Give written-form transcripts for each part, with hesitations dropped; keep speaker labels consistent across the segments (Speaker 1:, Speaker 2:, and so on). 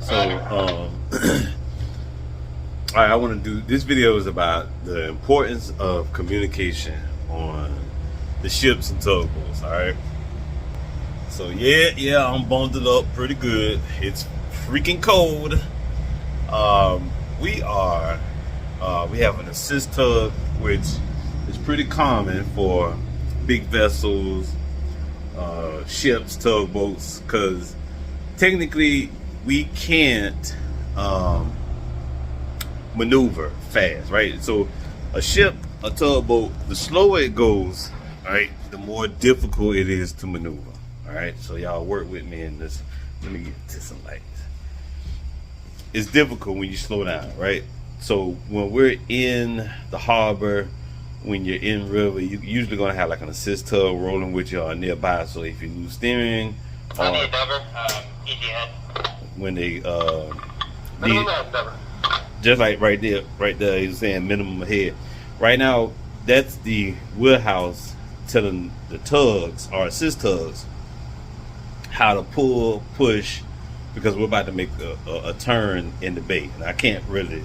Speaker 1: All right, I want to do this video is about the importance of communication on the ships and tugboats. All right, so yeah, I'm bundled up pretty good. It's freaking cold. We have an assist tug, which is pretty common for big vessels, ships, tugboats, because technically we can't maneuver fast, right? So a ship, a tugboat, the slower it goes, right, the more difficult it is to maneuver. All right, so y'all work with me in this. Let me get to some lights. It's difficult when you slow down, right? So when we're in the harbor, when you're in river, you're usually gonna have like an assist tug rolling with you or nearby. So if you lose steering, or when they need, just like right there, he's saying minimum ahead. Right now, that's the wheelhouse telling the tugs or assist tugs how to pull, push, because we're about to make a turn in the bay, and I can't really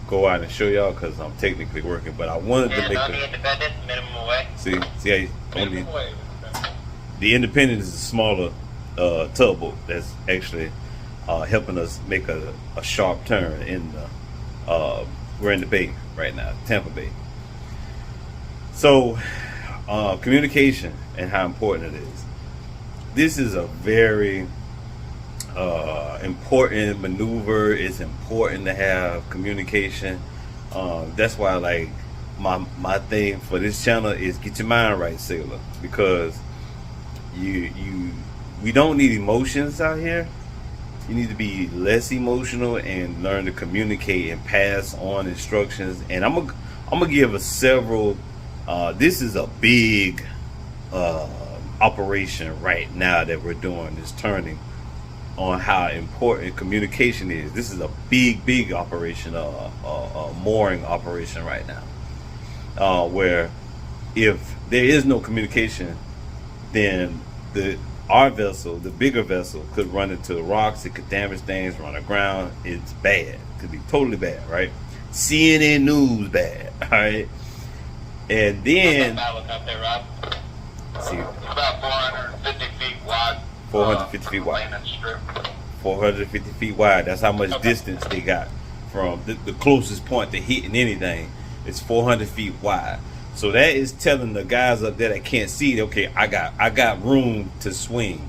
Speaker 1: go out and show y'all because I'm technically working, but I wanted to make the independent minimum away. See how only the independent is a smaller tugboat that's actually helping us make a sharp turn in the we're in the bay right now, Tampa Bay. So communication and how important it is. This is a very important maneuver. It's important to have communication. That's why, like, my thing for this channel is get your mind right, sailor, because we don't need emotions out here. You need to be less emotional and learn to communicate and pass on instructions. And I'm gonna give us several. This is a big operation right now that we're doing, this turning, on how important communication is. This is a big operation, a mooring operation right now, where if there is no communication, then our vessel, the bigger vessel, could run into the rocks, it could damage things, run aground. It's bad. It could be totally bad, right? CNN News bad, all right? And then see, about 450 feet wide. 450 feet wide. 450 feet wide. That's how much distance they got from the closest point to hitting anything. It's 400 feet wide. So that is telling the guys up there that can't see, okay, I got room to swing,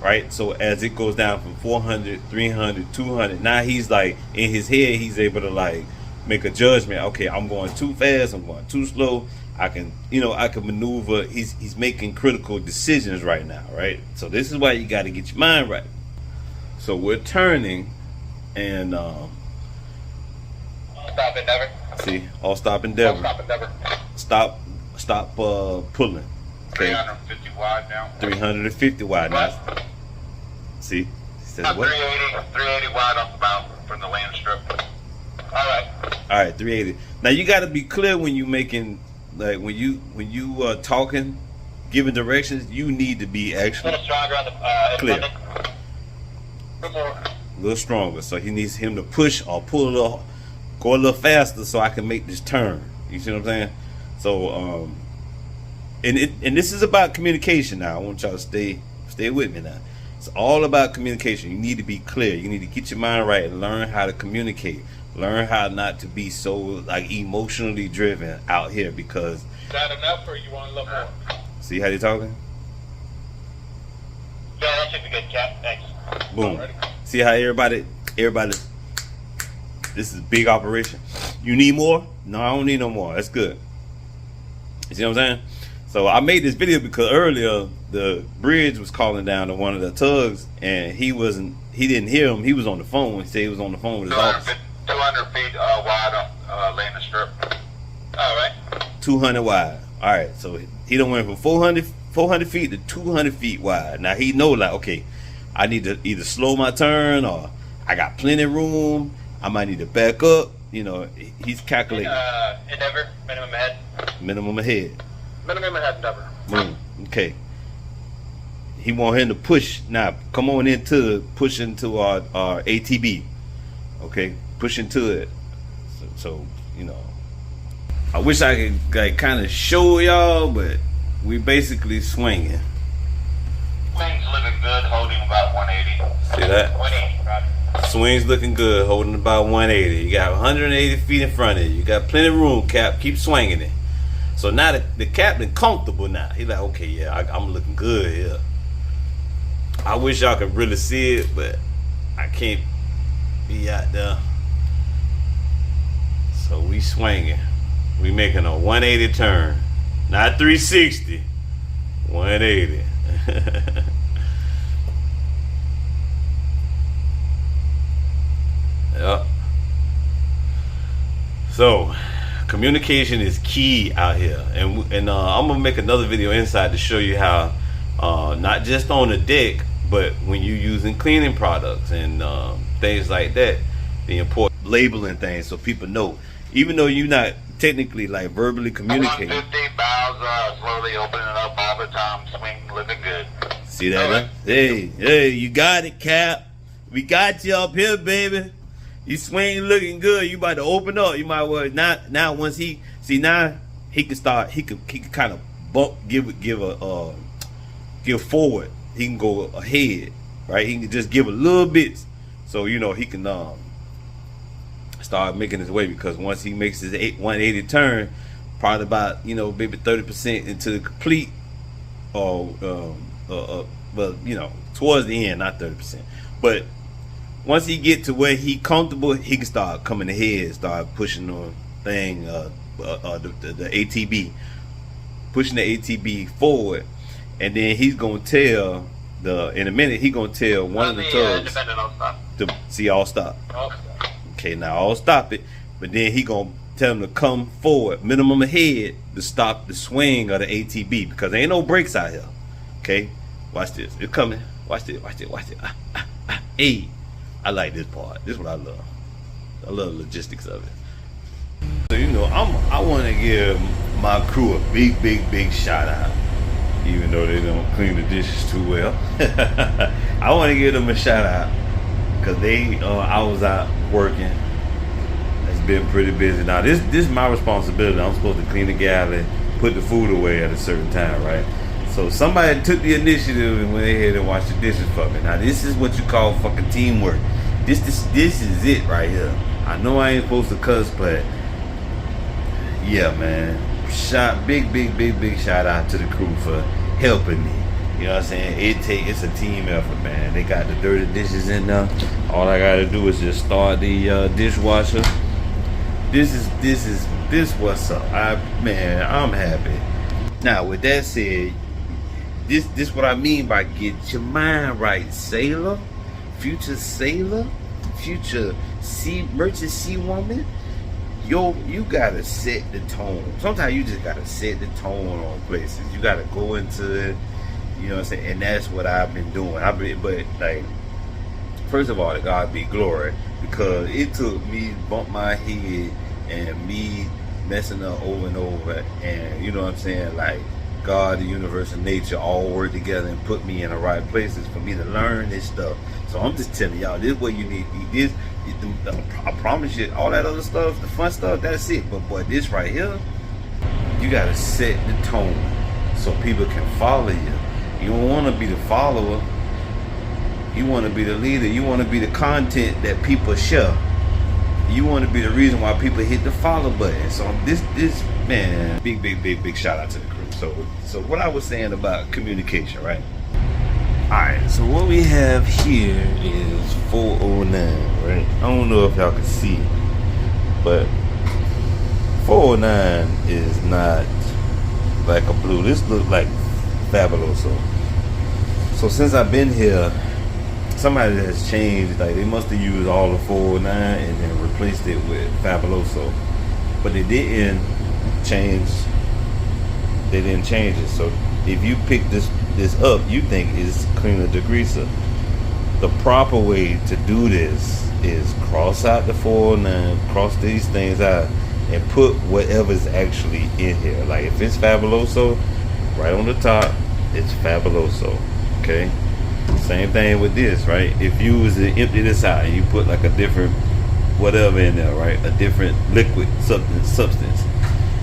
Speaker 1: right? So as it goes down from 400, 300, 200, now he's like, in his head, he's able to like make a judgment. Okay, I'm going too fast, I'm going too slow. I can maneuver. He's making critical decisions right now, right? So this is why you got to get your mind right. So we're turning, and stop endeavor. See, all stop endeavor. Stop endeavor. Stop pulling. Okay. 350 wide now. 350 wide now. See, he says what? 380 wide off the bow from the land strip. All right, 380. Now you got to be clear when you making. Like when you talking, giving directions, you need to be actually a little stronger on the clear, a little stronger. So he needs him to push or pull a little, go a little faster, so I can make this turn. You see what I'm saying? So and this is about communication. Now I want y'all to stay with me now. It's all about communication. You need to be clear. You need to get your mind right and learn how to communicate. Learn how not to be so like emotionally driven out here, because is that enough or you want a little more? See how they talking? Yeah, that should be good, Cap. Thanks. Boom. See how everybody this is a big operation. You need more? No, I don't need no more. That's good. You see what I'm saying? So I made this video because earlier the bridge was calling down to one of the tugs, and he didn't hear him. He was on the phone. He said he was on the phone with his officer. 200 feet wide off landing strip. All right. 200 wide. All right. So he done went from 400 feet to 200 feet wide. Now he know, like, okay, I need to either slow my turn or I got plenty of room. I might need to back up. You know, he's calculating. Endeavor, minimum ahead. Minimum ahead. Minimum ahead, endeavor. Okay. he want him to push now. Come on push into our ATB. Okay, push into it. So you know, I wish I could like kind of show y'all, but we basically swinging.
Speaker 2: Swing's looking good, holding about 180.
Speaker 1: See that?
Speaker 2: 180, right?
Speaker 1: Swing's looking good, holding about 180. You got 180 feet in front of you. You got plenty of room, Cap. Keep swinging it. So now the captain comfortable now. He like, okay, yeah, I'm looking good here. I wish y'all could really see it, but I can't be out there. So we swinging. We making a 180 turn. Not 360. 180. Yep. So communication is key out here, and I'm gonna make another video inside to show you how not just on the deck, but when you're using cleaning products and things like that, the important labeling things so people know, even though you're not technically like verbally communicating.
Speaker 2: 150 bows, slowly opening up all the time. Swing looking good.
Speaker 1: See that? Huh? Hey, you got it, Cap. We got you up here, baby. You swing looking good. You about to open up. You might well now once he see now he can start. He can kind of bump, give forward. He can go ahead, right? He can just give a little bit, so you know he can start making his way, because once he makes his 180 turn, probably about maybe 30% into the complete, or well, towards the end, not 30%, but once he get to where he comfortable, he can start coming ahead, start pushing the thing, the ATB, pushing the ATB forward, and then he's gonna tell in a minute he's gonna tell one of the tugs to see all stop. Okay, now I'll stop it, but then he gonna tell him to come forward, minimum ahead, to stop the swing of the ATB, because there ain't no brakes out here. Okay, watch this. It's coming. Watch this. Watch it. Watch it. Hey, I like this part. This is what I love. I love the logistics of it. So I want to give my crew a big shout out, even though they don't clean the dishes too well. I want to give them a shout out because I was out working. It's been pretty busy. Now this is my responsibility. I'm supposed to clean the galley, put the food away at a certain time, right? So somebody took the initiative and went ahead and washed the dishes for me. Now this is what you call fucking teamwork. This is it right here. I know I ain't supposed to cuss, but yeah, man. Big shout out to the crew for helping me. You know what I'm saying? It's a team effort, man. They got the dirty dishes in there. All I gotta do is just start the dishwasher. This what's up. I'm happy. Now with that said, this what I mean by get your mind right, sailor, future merchant sea woman. You gotta set the tone. Sometimes you just gotta set the tone on places. You gotta go into it. You know what I'm saying? And that's what I've been doing. But like, first of all, to God be glory, because it took me bump my head and me messing up over and over, and you know what I'm saying, like God, the universe, and nature all work together and put me in the right places for me to learn this stuff. So I'm just telling y'all, this is what you need. I promise you, all that other stuff, the fun stuff, that's it. But boy, this right here, you gotta set the tone so people can follow you. You don't want to be the follower. You want to be the leader. You want to be the content that people share. You want to be the reason why people hit the follow button. So this man, big shout out to the crew. So what I was saying about communication, right? Alright, so what we have here is 409, right? I don't know if y'all can see, but 409 is not like a blue. This looks like Fabuloso. So since I've been here, somebody has changed. Like they must have used all the 409 and then replaced it with Fabuloso, but they didn't change. They didn't change it. So if you pick this up, you think it's cleaner degreaser. The proper way to do this is cross out the 409, cross these things out, and put whatever's actually in here. Like if it's Fabuloso, right on the top, it's Fabuloso. Okay. Same thing with this, right? If you was to empty this out and you put like a different whatever in there, right? A different liquid substance.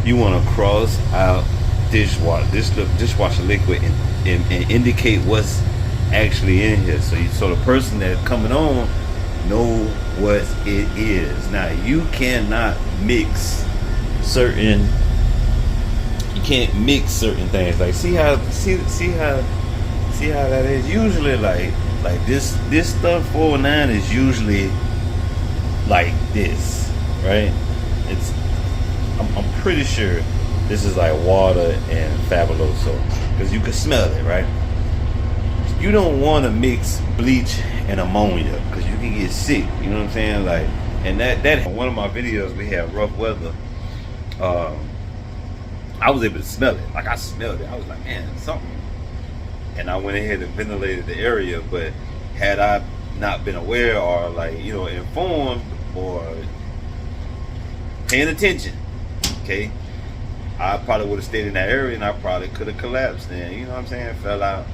Speaker 1: You want to cross out dishwasher liquid and indicate what's actually in here, so the person that's coming on know what it is. Now you cannot mix certain. You can't mix certain things. Like see how that is. Usually like this stuff 409 is usually like this, right? I'm pretty sure this is like water and Fabuloso, because you can smell it, right? You don't want to mix bleach and ammonia because you can get sick. You know what I'm saying? Like, and that one of my videos we had rough weather. I was able to smell it. Like I smelled it. I was like, man, something. And I went ahead and ventilated the area. But had I not been aware or informed or paying attention, okay, I probably would have stayed in that area and I probably could have collapsed and, you know what I'm saying, fell out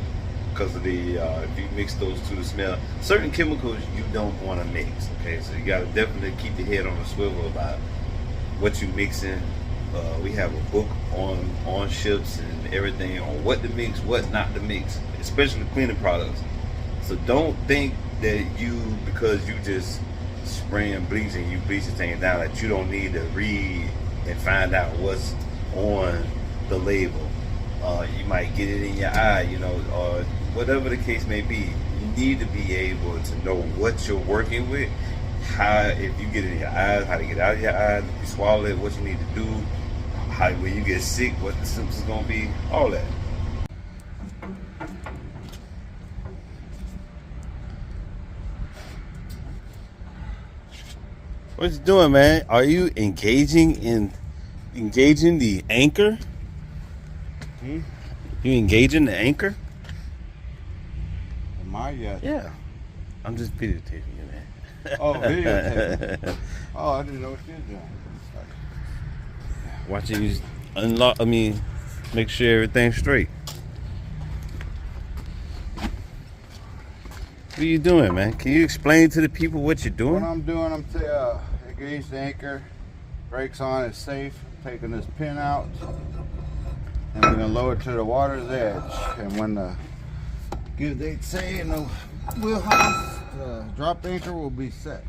Speaker 1: because of the, if you mix those two to smell. Certain chemicals you don't want to mix, okay? So you got to definitely keep your head on the swivel about what you mixing. We have a book on ships and everything on what to mix, what not to mix, especially cleaning products. So don't think that because you just spraying bleach and you bleaching things down, that you don't need to read and find out what's on the label. You might get it in your eye, or whatever the case may be. You need to be able to know what you're working with, how, if you get it in your eyes, how to get out of your eyes, if you swallow it, what you need to do, how when you get sick, what the symptoms are gonna be, all that. What you doing, man? Are you engaging the anchor?
Speaker 3: Hmm?
Speaker 1: You engaging the anchor?
Speaker 3: Am I yet?
Speaker 1: Yeah. I'm just videotaping you, man.
Speaker 3: Oh, videotaping. Oh, I didn't know what you were doing.
Speaker 1: Watching you unlock. Make sure everything's straight. What are you doing, man? Can you explain to the people what you're doing?
Speaker 3: What I'm doing, I'm engage the anchor. Brakes on, it's safe. Taking this pin out, and we're gonna lower it to the water's edge. And when the give date say in the wheelhouse, the drop anchor will be set.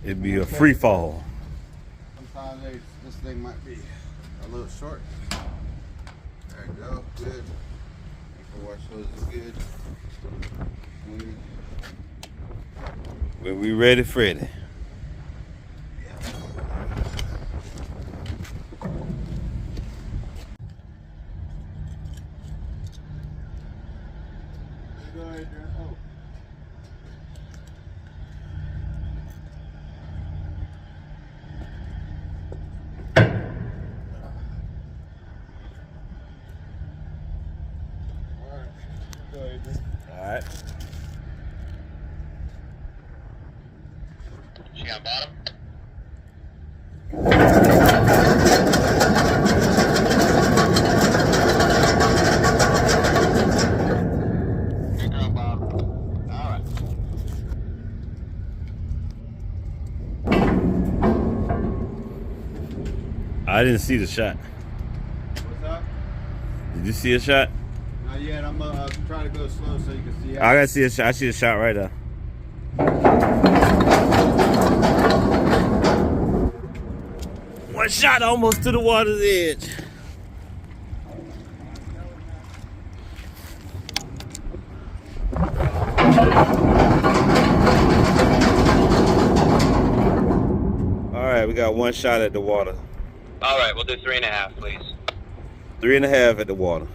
Speaker 1: It'd be a free fall.
Speaker 3: Sometimes this thing might be a little short. There you go, good. Anchor wash hose is good.
Speaker 1: When we ready, Freddy.
Speaker 3: Go ahead, Adrian. Oh. Alright. Go ahead, Adrian.
Speaker 1: Alright.
Speaker 2: She on bottom? Anchor on bottom. Alright.
Speaker 1: I didn't see the shot.
Speaker 3: What's up?
Speaker 1: Did you see a shot?
Speaker 3: Not yet. I'm trying to go slow so you can see.
Speaker 1: I gotta see a shot. I see a shot right there. One shot almost to the water's edge. All right, we got one shot at the water.
Speaker 4: All right, we'll do 3.5, please.
Speaker 1: 3.5 at the water.